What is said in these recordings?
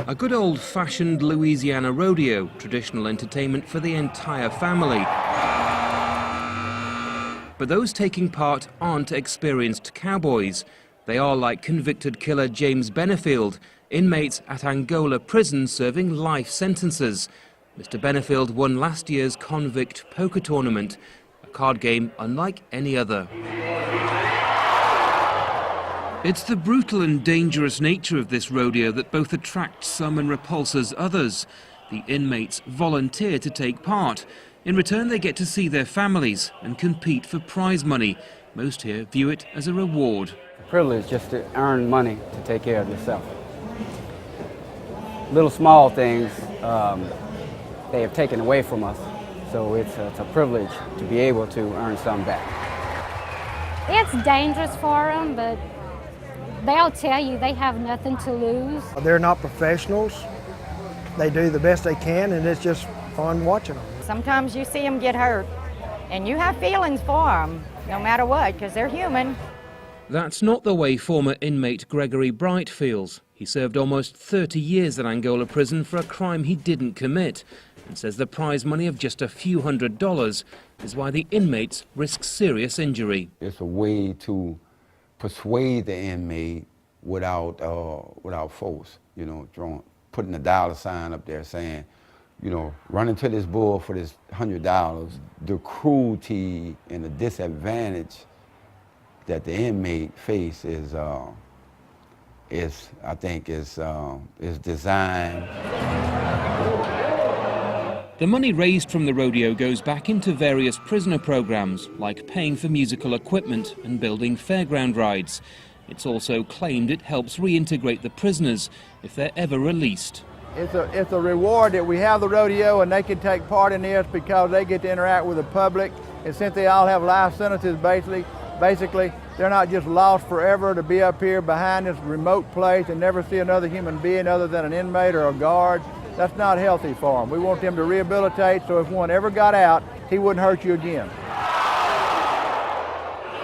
A good old-fashioned Louisiana rodeo, traditional entertainment for the entire family. But those taking part aren't experienced cowboys. They are like convicted killer James Benefield, inmates at Angola prison serving life sentences. Mr. Benefield won last year's convict poker tournament, a card game unlike any other. It's the brutal and dangerous nature of this rodeo that both attracts some and repulses others. The inmates volunteer to take part. In return, they get to see their families and compete for prize money. Most here view it as a reward. A privilege just to earn money to take care of yourself. Little small things they have taken away from us, so it's a privilege to be able to earn some back. It's dangerous for them, but they'll tell you they have nothing to lose. They're not professionals. They do the best they can, and it's just fun watching them. Sometimes you see them get hurt, and you have feelings for them, no matter what, because they're human. That's not the way former inmate Gregory Bright feels. He served almost 30 years at Angola prison for a crime he didn't commit, and says the prize money of just a few $100s is why the inmates risk serious injury. It's a way to persuade the inmate without force, you know, putting a dollar sign up there saying, you know, run into this bull for this $100. The cruelty and the disadvantage that the inmate face is I think is designed. The money raised from the rodeo goes back into various prisoner programs, like paying for musical equipment and building fairground rides. It's also claimed it helps reintegrate the prisoners if they're ever released. It's a reward that we have the rodeo and they can take part in this because they get to interact with the public. And since they all have life sentences, basically they're not just lost forever to be up here behind this remote place and never see another human being other than an inmate or a guard. That's not healthy for them. We want them to rehabilitate, so if one ever got out, he wouldn't hurt you again.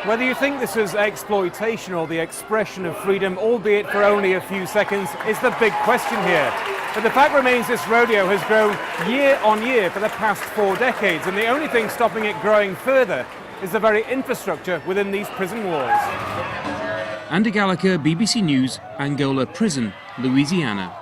Whether you think this is exploitation or the expression of freedom, albeit for only a few seconds, is the big question here. But the fact remains this rodeo has grown year on year for the past 4 decades, and the only thing stopping it growing further is the very infrastructure within ththese prison walls. Andy Gallagher, BBC News, Angola Prison, Louisiana.